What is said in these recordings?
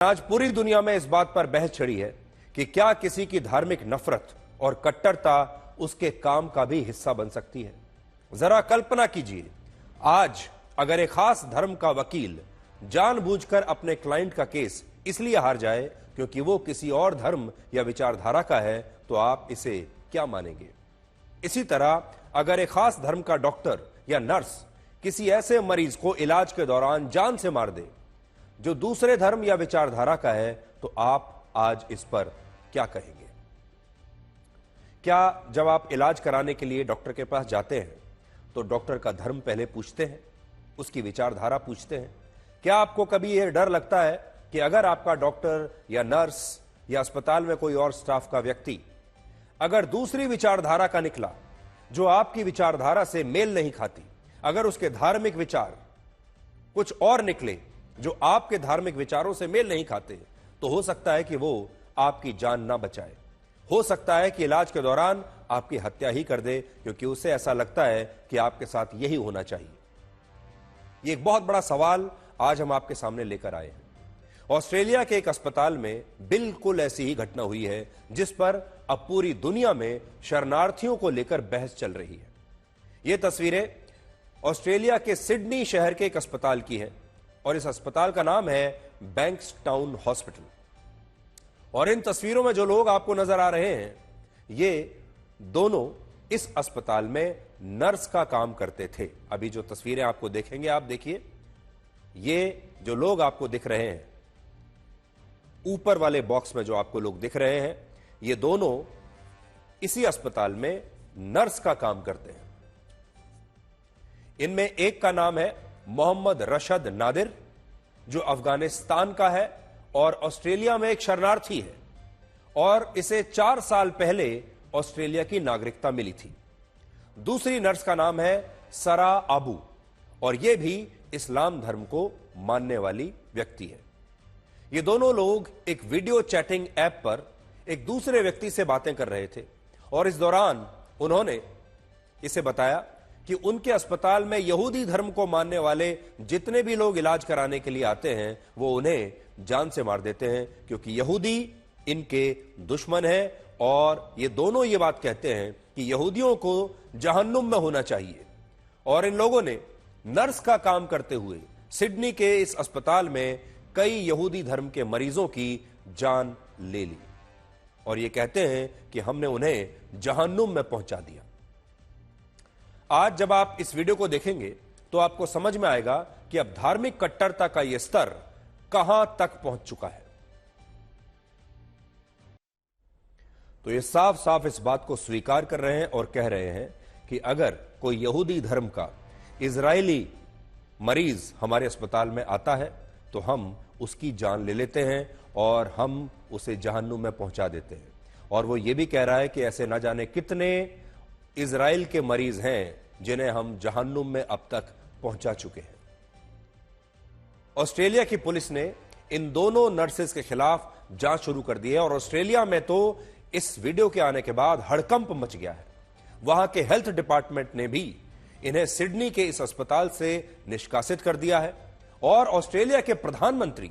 आज पूरी दुनिया में इस बात पर बहस छिड़ी है कि क्या किसी की धार्मिक नफरत और कट्टरता उसके काम का भी हिस्सा बन सकती है। जरा कल्पना कीजिए, आज अगर एक खास धर्म का वकील जानबूझकर अपने क्लाइंट का केस इसलिए हार जाए क्योंकि वो किसी और धर्म या विचारधारा का है, तो आप इसे क्या मानेंगे? इसी तरह अगर एक खास धर्म का डॉक्टर या नर्स किसी ऐसे मरीज को इलाज के दौरान जान से मार दे जो दूसरे धर्म या विचारधारा का है, तो आप आज इस पर क्या कहेंगे? क्या जब आप इलाज कराने के लिए डॉक्टर के पास जाते हैं तो डॉक्टर का धर्म पहले पूछते हैं, उसकी विचारधारा पूछते हैं? क्या आपको कभी यह डर लगता है कि अगर आपका डॉक्टर या नर्स या अस्पताल में कोई और स्टाफ का व्यक्ति अगर दूसरी विचारधारा का निकला जो आपकी विचारधारा से मेल नहीं खाती, अगर उसके धार्मिक विचार कुछ और निकले जो आपके धार्मिक विचारों से मेल नहीं खाते, तो हो सकता है कि वो आपकी जान ना बचाए, हो सकता है कि इलाज के दौरान आपकी हत्या ही कर दे, क्योंकि उसे ऐसा लगता है कि आपके साथ यही होना चाहिए। ये एक बहुत बड़ा सवाल आज हम आपके सामने लेकर आए हैं। ऑस्ट्रेलिया के एक अस्पताल में बिल्कुल ऐसी ही घटना हुई है जिस पर अब पूरी दुनिया में शरणार्थियों को लेकर बहस चल रही है। ये तस्वीरें ऑस्ट्रेलिया के सिडनी शहर के एक अस्पताल की हैं और इस अस्पताल का नाम है बैंक्सटाउन हॉस्पिटल। और इन तस्वीरों में जो लोग आपको नजर आ रहे हैं, ये दोनों इस अस्पताल में नर्स का काम करते थे। अभी जो तस्वीरें आपको देखेंगे, आप देखिए, ये जो लोग आपको दिख रहे हैं ऊपर वाले बॉक्स में, जो आपको लोग दिख रहे हैं, ये दोनों इसी अस्पताल में नर्स का काम करते हैं। इनमें एक का नाम है मोहम्मद रशद नादिर, जो अफगानिस्तान का है और ऑस्ट्रेलिया में एक शरणार्थी है और इसे 4 साल पहले ऑस्ट्रेलिया की नागरिकता मिली थी। दूसरी नर्स का नाम है सरा आबू और यह भी इस्लाम धर्म को मानने वाली व्यक्ति है। ये दोनों लोग एक वीडियो चैटिंग ऐप पर एक दूसरे व्यक्ति से बातें कर रहे थे और इस दौरान उन्होंने इसे बताया कि उनके अस्पताल में यहूदी धर्म को मानने वाले जितने भी लोग इलाज कराने के लिए आते हैं, वो उन्हें जान से मार देते हैं क्योंकि यहूदी इनके दुश्मन हैं और ये दोनों ये बात कहते हैं कि यहूदियों को जहन्नुम में होना चाहिए। और इन लोगों ने नर्स का काम करते हुए सिडनी के इस अस्पताल में कई यहूदी धर्म के मरीजों की जान ले ली और ये कहते हैं कि हमने उन्हें जहन्नुम में पहुंचा दिया। आज जब आप इस वीडियो को देखेंगे तो आपको समझ में आएगा कि अब धार्मिक कट्टरता का यह स्तर कहां तक पहुंच चुका है। तो ये साफ साफ इस बात को स्वीकार कर रहे हैं और कह रहे हैं कि अगर कोई यहूदी धर्म का इजरायली मरीज हमारे अस्पताल में आता है तो हम उसकी जान ले लेते हैं और हम उसे जहन्नुम में पहुंचा देते हैं। और वो ये भी कह रहा है कि ऐसे ना जाने कितने इजराइल के मरीज हैं जिन्हें हम जहन्नुम में अब तक पहुंचा चुके हैं। ऑस्ट्रेलिया की पुलिस ने इन दोनों नर्सेस के खिलाफ जांच शुरू कर दी है और ऑस्ट्रेलिया में तो इस वीडियो के आने के बाद हड़कंप मच गया है। वहां के हेल्थ डिपार्टमेंट ने भी इन्हें सिडनी के इस अस्पताल से निष्कासित कर दिया है और ऑस्ट्रेलिया के प्रधानमंत्री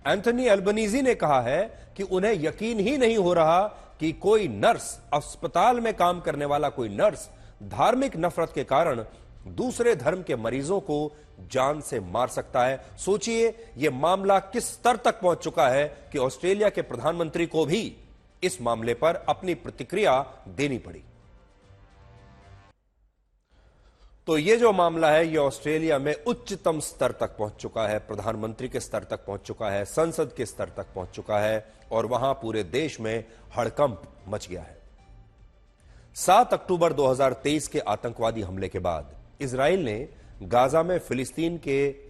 एंथनी एल्बनीजी ने कहा है कि उन्हें यकीन ही नहीं हो रहा कि कोई नर्स, अस्पताल में काम करने वाला कोई नर्स धार्मिक नफरत के कारण दूसरे धर्म के मरीजों को जान से मार सकता है। सोचिए यह मामला किस स्तर तक पहुंच चुका है कि ऑस्ट्रेलिया के प्रधानमंत्री को भी इस मामले पर अपनी प्रतिक्रिया देनी पड़ी। तो यह जो मामला है यह ऑस्ट्रेलिया में उच्चतम स्तर तक पहुंच चुका है, प्रधानमंत्री के स्तर तक पहुंच चुका है, संसद के स्तर तक पहुंच चुका है और वहां पूरे देश में हड़कंप मच गया है। 7 अक्टूबर 2023 के आतंकवादी हमले के बाद इजराइल ने गाजा में फिलिस्तीन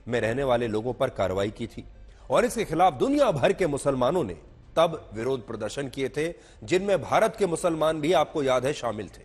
में रहने वाले लोगों पर कार्रवाई की थी और इसके खिलाफ दुनिया भर के मुसलमानों ने तब विरोध प्रदर्शन किए थे, जिनमें भारत के मुसलमान भी, आपको याद है, शामिल थे।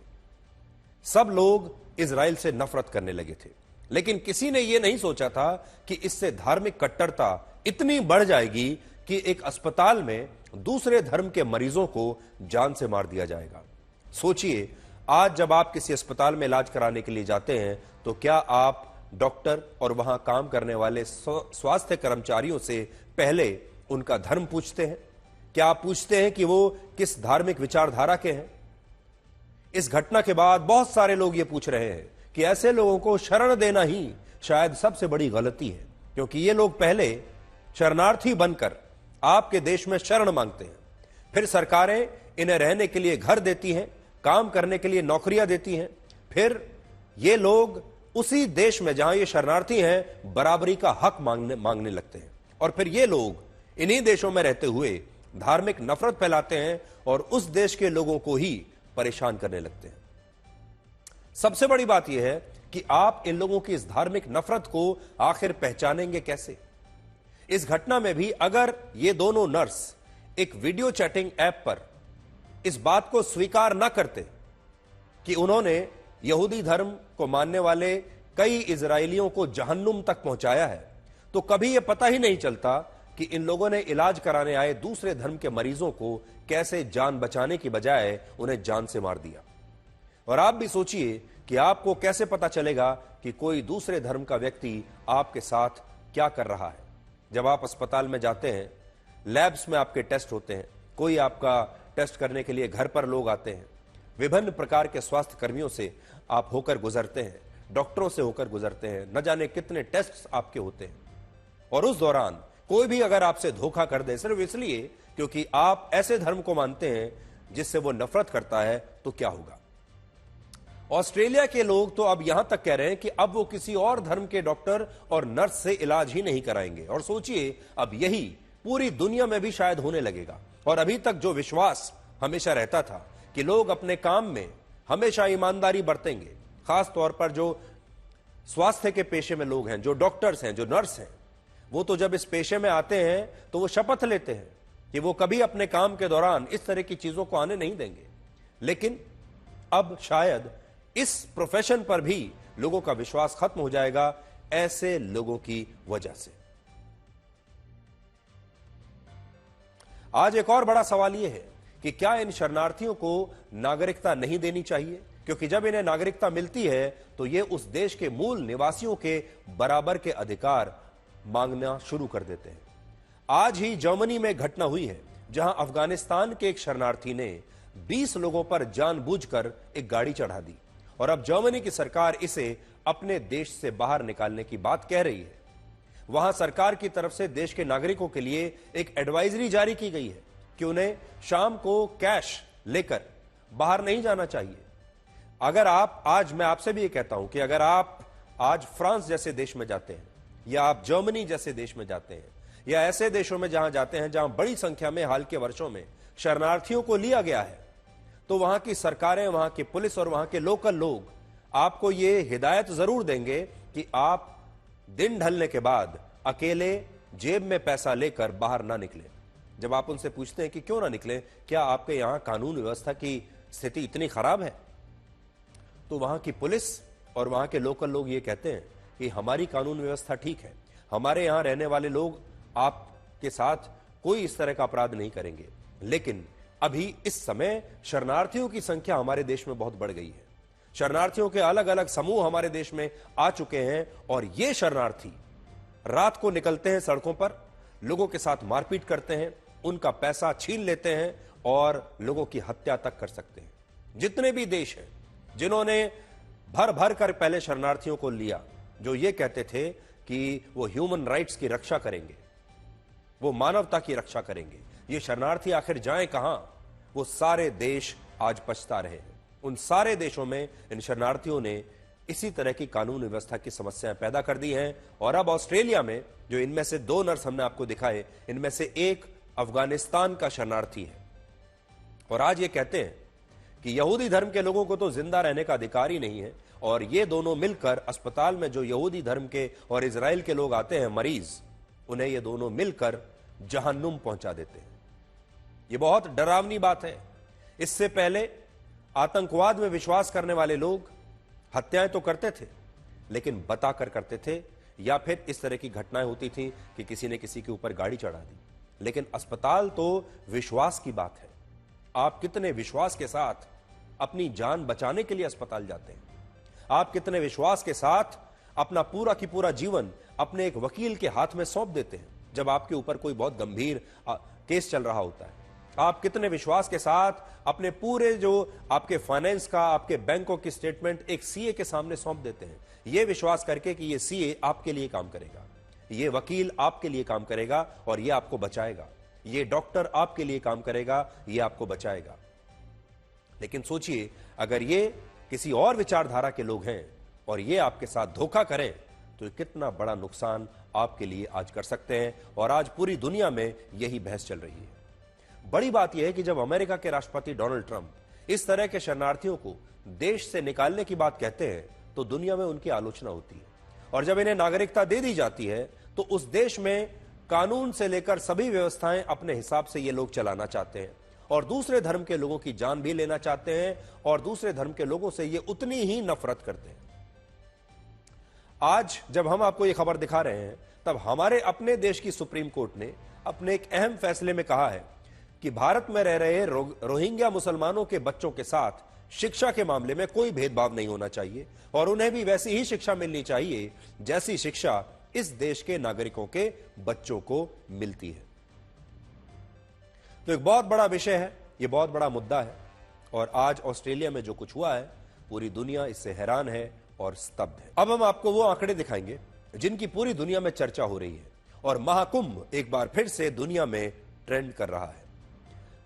सब लोग इजराइल से नफरत करने लगे थे, लेकिन किसी ने यह नहीं सोचा था कि इससे धार्मिक कट्टरता इतनी बढ़ जाएगी कि एक अस्पताल में दूसरे धर्म के मरीजों को जान से मार दिया जाएगा। सोचिए, आज जब आप किसी अस्पताल में इलाज कराने के लिए जाते हैं तो क्या आप डॉक्टर और वहां काम करने वाले स्वास्थ्य कर्मचारियों से पहले उनका धर्म पूछते हैं? क्या आप पूछते हैं कि वो किस धार्मिक विचारधारा के हैं? इस घटना के बाद बहुत सारे लोग ये पूछ रहे हैं कि ऐसे लोगों को शरण देना ही शायद सबसे बड़ी गलती है, क्योंकि ये लोग पहले शरणार्थी बनकर आपके देश में शरण मांगते हैं, फिर सरकारें इन्हें रहने के लिए घर देती हैं, काम करने के लिए नौकरियां देती हैं, फिर ये लोग उसी देश में जहां ये शरणार्थी हैं बराबरी का हक मांगने लगते हैं, और फिर ये लोग इन्हीं देशों में रहते हुए धार्मिक नफरत फैलाते हैं और उस देश के लोगों को ही परेशान करने लगते हैं। सबसे बड़ी बात यह है कि आप इन लोगों की इस धार्मिक नफरत को आखिर पहचानेंगे कैसे? इस घटना में भी अगर ये दोनों नर्स एक वीडियो चैटिंग ऐप पर इस बात को स्वीकार ना करते कि उन्होंने यहूदी धर्म को मानने वाले कई इजरायलियों को जहन्नुम तक पहुंचाया है, तो कभी यह पता ही नहीं चलता कि इन लोगों ने इलाज कराने आए दूसरे धर्म के मरीजों को कैसे जान बचाने की बजाय उन्हें जान से मार दिया। और आप भी सोचिए कि आपको कैसे पता चलेगा कि कोई दूसरे धर्म का व्यक्ति आपके साथ क्या कर रहा है। जब आप अस्पताल में जाते हैं, लैब्स में आपके टेस्ट होते हैं, कोई आपका टेस्ट करने के लिए घर पर लोग आते हैं, विभिन्न प्रकार के स्वास्थ्य कर्मियों से आप होकर गुजरते हैं, डॉक्टरों से होकर गुजरते हैं, न जाने कितने टेस्ट आपके होते हैं, और उस दौरान कोई भी अगर आपसे धोखा कर दे सिर्फ इसलिए क्योंकि आप ऐसे धर्म को मानते हैं जिससे वो नफरत करता है, तो क्या होगा? ऑस्ट्रेलिया के लोग तो अब यहां तक कह रहे हैं कि अब वो किसी और धर्म के डॉक्टर और नर्स से इलाज ही नहीं कराएंगे। और सोचिए, अब यही पूरी दुनिया में भी शायद होने लगेगा। और अभी तक जो विश्वास हमेशा रहता था कि लोग अपने काम में हमेशा ईमानदारी बरतेंगे, खास तौर पर जो स्वास्थ्य के पेशे में लोग हैं, जो डॉक्टर्स हैं, जो नर्स हैं, वो तो जब इस पेशे में आते हैं तो वो शपथ लेते हैं कि वो कभी अपने काम के दौरान इस तरह की चीजों को आने नहीं देंगे। लेकिन अब शायद इस प्रोफेशन पर भी लोगों का विश्वास खत्म हो जाएगा ऐसे लोगों की वजह से। आज एक और बड़ा सवाल यह है कि क्या इन शरणार्थियों को नागरिकता नहीं देनी चाहिए? क्योंकि जब इन्हें नागरिकता मिलती है तो ये उस देश के मूल निवासियों के बराबर के अधिकार मांगना शुरू कर देते हैं। आज ही जर्मनी में घटना हुई है जहां अफगानिस्तान के एक शरणार्थी ने 20 लोगों पर जानबूझकर एक गाड़ी चढ़ा दी, और अब जर्मनी की सरकार इसे अपने देश से बाहर निकालने की बात कह रही है। वहां सरकार की तरफ से देश के नागरिकों के लिए एक एडवाइजरी जारी की गई है कि उन्हें शाम को कैश लेकर बाहर नहीं जाना चाहिए। अगर आप आज, मैं आपसे भी ये कहता हूं कि अगर आप आज फ्रांस जैसे देश में जाते हैं, या आप जर्मनी जैसे देश में जाते हैं, या ऐसे देशों में जहां जाते हैं जहां बड़ी संख्या में हाल के वर्षों में शरणार्थियों को लिया गया है, तो वहां की सरकारें, वहां की पुलिस और वहां के लोकल लोग आपको ये हिदायत जरूर देंगे कि आप दिन ढलने के बाद अकेले जेब में पैसा लेकर बाहर ना निकले। जब आप उनसे पूछते हैं कि क्यों ना निकले, क्या आपके यहां कानून व्यवस्था की स्थिति इतनी खराब है, तो वहां की पुलिस और वहां के लोकल लोग ये कहते हैं कि हमारी कानून व्यवस्था ठीक है, हमारे यहां रहने वाले लोग आपके साथ कोई इस तरह का अपराध नहीं करेंगे। लेकिन अभी इस समय शरणार्थियों की संख्या हमारे देश में बहुत बढ़ गई है। शरणार्थियों के अलग अलग समूह हमारे देश में आ चुके हैं, और ये शरणार्थी रात को निकलते हैं सड़कों पर, लोगों के साथ मारपीट करते हैं, उनका पैसा छीन लेते हैं और लोगों की हत्या तक कर सकते हैं। जितने भी देश हैं जिन्होंने भर भर कर पहले शरणार्थियों को लिया, जो ये कहते थे कि वो ह्यूमन राइट्स की रक्षा करेंगे, वो मानवता की रक्षा करेंगे, ये शरणार्थी आखिर जाएं कहां? वो सारे देश आज पछता रहे हैं। उन सारे देशों में इन शरणार्थियों ने इसी तरह की कानून व्यवस्था की समस्याएं पैदा कर दी हैं। और अब ऑस्ट्रेलिया में जो इनमें से 2 नर्स हमने आपको दिखाए, इनमें से एक अफगानिस्तान का शरणार्थी है, और आज ये कहते हैं कि यहूदी धर्म के लोगों को तो जिंदा रहने का अधिकार ही नहीं है, और ये दोनों मिलकर अस्पताल में जो यहूदी धर्म के और इजराइल के लोग आते हैं मरीज, उन्हें ये दोनों मिलकर जहन्नुम पहुंचा देते हैं। ये बहुत डरावनी बात है। इससे पहले आतंकवाद में विश्वास करने वाले लोग हत्याएं तो करते थे, लेकिन बताकर करते थे, या फिर इस तरह की घटनाएं होती थी कि किसी ने किसी के ऊपर गाड़ी चढ़ा दी। लेकिन अस्पताल तो विश्वास की बात है। आप कितने विश्वास के साथ अपनी जान बचाने के लिए अस्पताल जाते हैं, आप कितने विश्वास के साथ अपना पूरा की पूरा जीवन अपने एक वकील के हाथ में सौंप देते हैं, जब आपके ऊपर कोई बहुत गंभीर केस चल रहा होता है। आप कितने विश्वास के साथ अपने पूरे जो आपके फाइनेंस का, आपके बैंकों की स्टेटमेंट एक सीए के सामने सौंप देते हैं, यह विश्वास करके कि यह सीए आपके लिए काम करेगा, यह वकील आपके लिए काम करेगा और यह आपको बचाएगा, यह डॉक्टर आपके लिए काम करेगा, यह आपको बचाएगा। लेकिन सोचिए, अगर ये किसी और विचारधारा के लोग हैं और ये आपके साथ धोखा करें तो कितना बड़ा नुकसान आपके लिए आज कर सकते हैं। और आज पूरी दुनिया में यही बहस चल रही है। बड़ी बात यह है कि जब अमेरिका के राष्ट्रपति डोनाल्ड ट्रंप इस तरह के शरणार्थियों को देश से निकालने की बात कहते हैं तो दुनिया में उनकी आलोचना होती है। और जब इन्हें नागरिकता दे दी जाती है तो उस देश में कानून से लेकर सभी व्यवस्थाएं अपने हिसाब से ये लोग चलाना चाहते हैं और दूसरे धर्म के लोगों की जान भी लेना चाहते हैं और दूसरे धर्म के लोगों से ये उतनी ही नफरत करते हैं। आज जब हम आपको ये खबर दिखा रहे हैं तब हमारे अपने देश की सुप्रीम कोर्ट ने अपने एक अहम फैसले में कहा है कि भारत में रह रहे रोहिंग्या मुसलमानों के बच्चों के साथ शिक्षा के मामले में कोई भेदभाव नहीं होना चाहिए और उन्हें भी वैसी ही शिक्षा मिलनी चाहिए जैसी शिक्षा इस देश के नागरिकों के बच्चों को मिलती है। तो एक बहुत बड़ा विषय है, यह बहुत बड़ा मुद्दा है और आज ऑस्ट्रेलिया में जो कुछ हुआ है पूरी दुनिया इससे हैरान है और स्तब्ध है। अब हम आपको वो आंकड़े दिखाएंगे जिनकी पूरी दुनिया में चर्चा हो रही है और महाकुंभ एक बार फिर से दुनिया में ट्रेंड कर रहा है।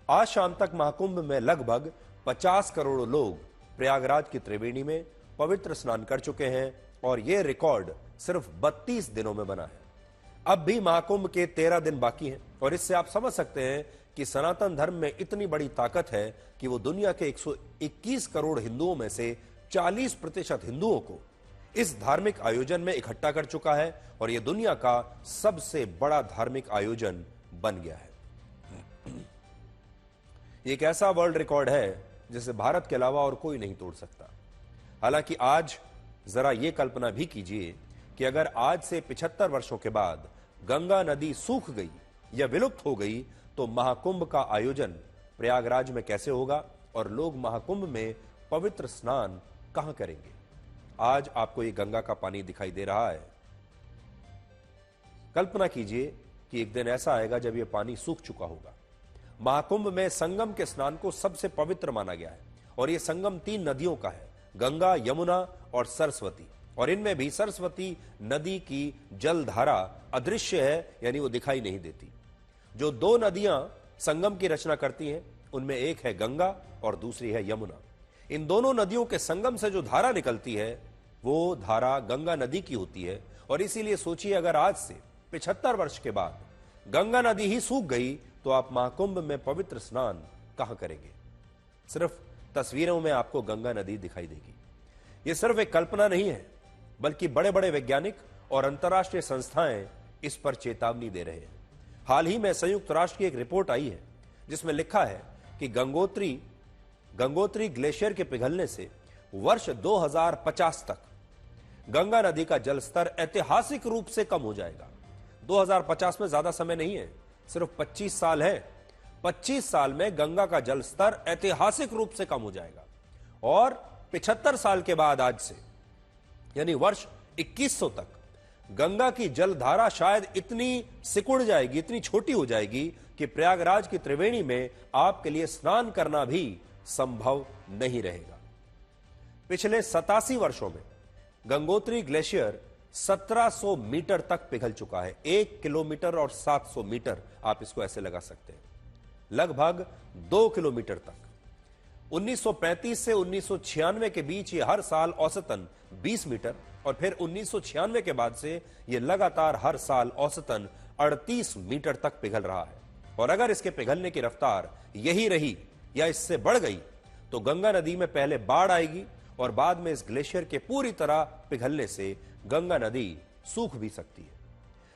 आज शाम तक महाकुंभ में लगभग 50 करोड़ लोग प्रयागराज की त्रिवेणी में पवित्र स्नान कर चुके हैं और यह रिकॉर्ड सिर्फ 32 दिनों में बना है। अब भी महाकुंभ के 13 दिन बाकी हैं और इससे आप समझ सकते हैं कि सनातन धर्म में इतनी बड़ी ताकत है कि वो दुनिया के 121 करोड़ हिंदुओं में से 40% हिंदुओं को इस धार्मिक आयोजन में इकट्ठा कर चुका है और यह दुनिया का सबसे बड़ा धार्मिक आयोजन बन गया है। यह एक ऐसा वर्ल्ड रिकॉर्ड है जिसे भारत के अलावा और कोई नहीं तोड़ सकता। हालांकि आज जरा यह कल्पना भी कीजिए कि अगर आज से 75 वर्षों के बाद गंगा नदी सूख गई या विलुप्त हो गई तो महाकुंभ का आयोजन प्रयागराज में कैसे होगा और लोग महाकुंभ में पवित्र स्नान कहां करेंगे। आज आपको ये गंगा का पानी दिखाई दे रहा है। कल्पना कीजिए कि एक दिन ऐसा आएगा जब यह पानी सूख चुका होगा। महाकुंभ में संगम के स्नान को सबसे पवित्र माना गया है और यह संगम 3 नदियों का है, गंगा, यमुना और सरस्वती। और इनमें भी सरस्वती नदी की जलधारा अदृश्य है, यानी वो दिखाई नहीं देती। जो 2 नदियां संगम की रचना करती हैं उनमें एक है गंगा और दूसरी है यमुना। इन दोनों नदियों के संगम से जो धारा निकलती है वो धारा गंगा नदी की होती है और इसीलिए सोचिए, अगर आज से 75 वर्ष के बाद गंगा नदी ही सूख गई तो आप महाकुंभ में पवित्र स्नान कहां करेंगे। सिर्फ तस्वीरों में आपको गंगा नदी दिखाई देगी। यह सिर्फ एक कल्पना नहीं है बल्कि बड़े बड़े वैज्ञानिक और अंतर्राष्ट्रीय संस्थाएं इस पर चेतावनी दे रहे हैं। हाल ही में संयुक्त राष्ट्र की एक रिपोर्ट आई है जिसमें लिखा है कि गंगोत्री ग्लेशियर के पिघलने से वर्ष 2050 तक गंगा नदी का जलस्तर ऐतिहासिक रूप से कम हो जाएगा। 2050 में ज्यादा समय नहीं है, सिर्फ 25 साल है। 25 साल में गंगा का जलस्तर ऐतिहासिक रूप से कम हो जाएगा और 75 साल के बाद आज से यानी वर्ष 2100 तक गंगा की जलधारा शायद इतनी सिकुड़ जाएगी, इतनी छोटी हो जाएगी कि प्रयागराज की त्रिवेणी में आपके लिए स्नान करना भी संभव नहीं रहेगा। पिछले 87 वर्षों में गंगोत्री ग्लेशियर 1700 मीटर तक पिघल चुका है। 1 किलोमीटर और 700 मीटर, आप इसको ऐसे लगा सकते हैं, लगभग 2 किलोमीटर तक। 1935 से 1996 के बीच ये हर साल औसतन 20 मीटर और फिर 1996 के बाद से ये लगातार हर साल औसतन 38 मीटर तक पिघल रहा है। और अगर इसके पिघलने की रफ्तार यही रही या इससे बढ़ गई तो गंगा नदी में पहले बाढ़ आएगी और बाद में इस ग्लेशियर के पूरी तरह पिघलने से गंगा नदी सूख भी सकती है।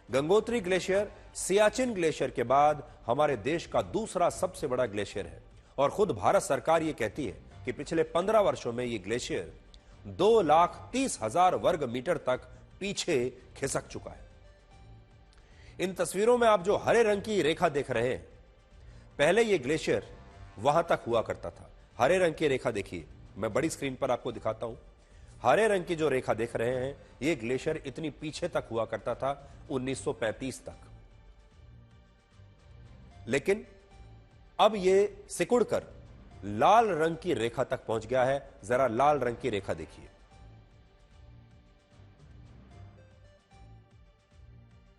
गंगोत्री ग्लेशियर सियाचिन ग्लेशियर के बाद हमारे देश का दूसरा सबसे बड़ा ग्लेशियर है और खुद भारत सरकार यह कहती है कि पिछले 15 वर्षों में यह ग्लेशियर 2,30,000 वर्ग मीटर तक पीछे खिसक चुका है। इन तस्वीरों में आप जो हरे रंग की रेखा देख रहे हैं, पहले यह ग्लेशियर वहां तक हुआ करता था। हरे रंग की रेखा देखिए, मैं बड़ी स्क्रीन पर आपको दिखाता हूं। हरे रंग की जो रेखा देख रहे हैं, यह ग्लेशियर इतनी पीछे तक हुआ करता था 1935 तक। लेकिन अब ये सिकुड़कर लाल रंग की रेखा तक पहुंच गया है। जरा लाल रंग की रेखा देखिए,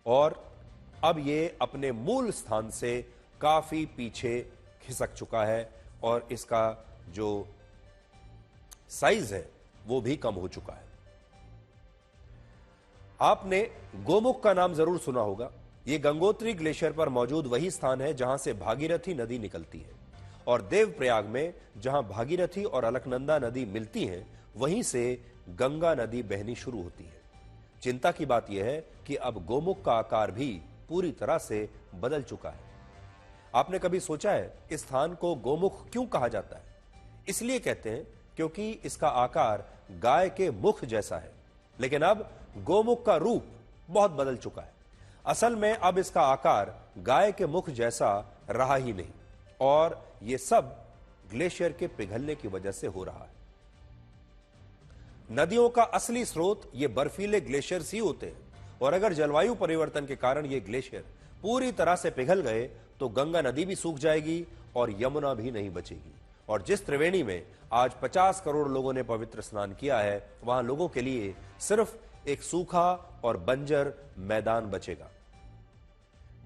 और अब ये अपने मूल स्थान से काफी पीछे खिसक चुका है और इसका जो साइज है वो भी कम हो चुका है। आपने गोमुख का नाम जरूर सुना होगा। यह गंगोत्री ग्लेशियर पर मौजूद वही स्थान है जहां से भागीरथी नदी निकलती है, और देवप्रयाग में जहां भागीरथी और अलकनंदा नदी मिलती हैं, वहीं से गंगा नदी बहनी शुरू होती है। चिंता की बात यह है कि अब गोमुख का आकार भी पूरी तरह से बदल चुका है। आपने कभी सोचा है इस स्थान को गोमुख क्यों कहा जाता है? इसलिए कहते हैं क्योंकि इसका आकार गाय के मुख जैसा है, लेकिन अब गोमुख का रूप बहुत बदल चुका है। असल में अब इसका आकार गाय के मुख जैसा रहा ही नहीं, और यह सब ग्लेशियर के पिघलने की वजह से हो रहा है। नदियों का असली स्रोत ये बर्फीले ग्लेशियर्स ही होते हैं, और अगर जलवायु परिवर्तन के कारण ये ग्लेशियर पूरी तरह से पिघल गए तो गंगा नदी भी सूख जाएगी और यमुना भी नहीं बचेगी। और जिस त्रिवेणी में आज 50 करोड़ लोगों ने पवित्र स्नान किया है, वहां लोगों के लिए सिर्फ एक सूखा और बंजर मैदान बचेगा।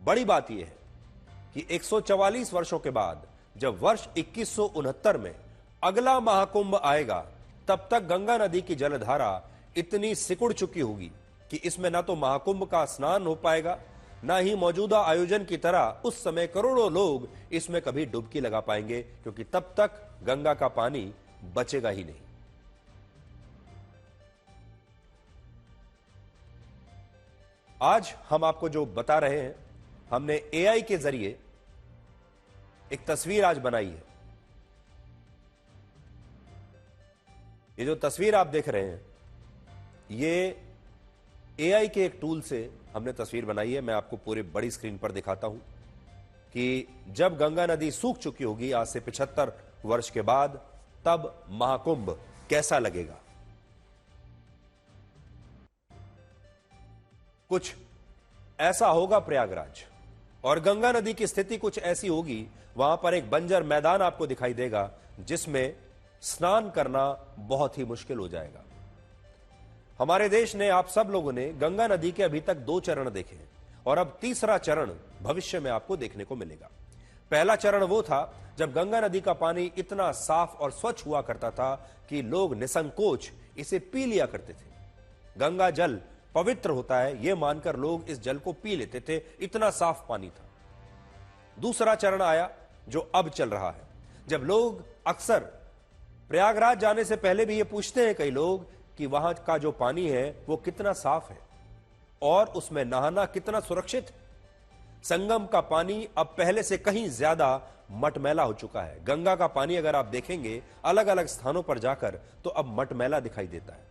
बड़ी बात यह है कि 144 वर्षों के बाद जब वर्ष 2169 में अगला महाकुंभ आएगा, तब तक गंगा नदी की जलधारा इतनी सिकुड़ चुकी होगी कि इसमें ना तो महाकुंभ का स्नान हो पाएगा, ना ही मौजूदा आयोजन की तरह उस समय करोड़ों लोग इसमें कभी डुबकी लगा पाएंगे, क्योंकि तब तक गंगा का पानी बचेगा ही नहीं। आज हम आपको जो बता रहे हैं, हमने एआई के जरिए एक तस्वीर आज बनाई है। ये जो तस्वीर आप देख रहे हैं, ये एआई के एक टूल से हमने तस्वीर बनाई है। मैं आपको पूरे बड़ी स्क्रीन पर दिखाता हूं कि जब गंगा नदी सूख चुकी होगी आज से 75 वर्ष के बाद, तब महाकुंभ कैसा लगेगा। कुछ ऐसा होगा प्रयागराज, और गंगा नदी की स्थिति कुछ ऐसी होगी, वहां पर एक बंजर मैदान आपको दिखाई देगा जिसमें स्नान करना बहुत ही मुश्किल हो जाएगा। हमारे देश ने, आप सब लोगों ने गंगा नदी के अभी तक 2 चरण देखे हैं, और अब तीसरा चरण भविष्य में आपको देखने को मिलेगा। पहला चरण वो था जब गंगा नदी का पानी इतना साफ और स्वच्छ हुआ करता था कि लोग निसंकोच इसे पी लिया करते थे। गंगा जल पवित्र होता है यह मानकर लोग इस जल को पी लेते थे, इतना साफ पानी था। दूसरा चरण आया जो अब चल रहा है, जब लोग अक्सर प्रयागराज जाने से पहले भी ये पूछते हैं कई लोग कि वहां का जो पानी है वो कितना साफ है और उसमें नहाना कितना सुरक्षित है। संगम का पानी अब पहले से कहीं ज्यादा मटमैला हो चुका है। गंगा का पानी अगर आप देखेंगे अलग अलग स्थानों पर जाकर, तो अब मटमैला दिखाई देता है।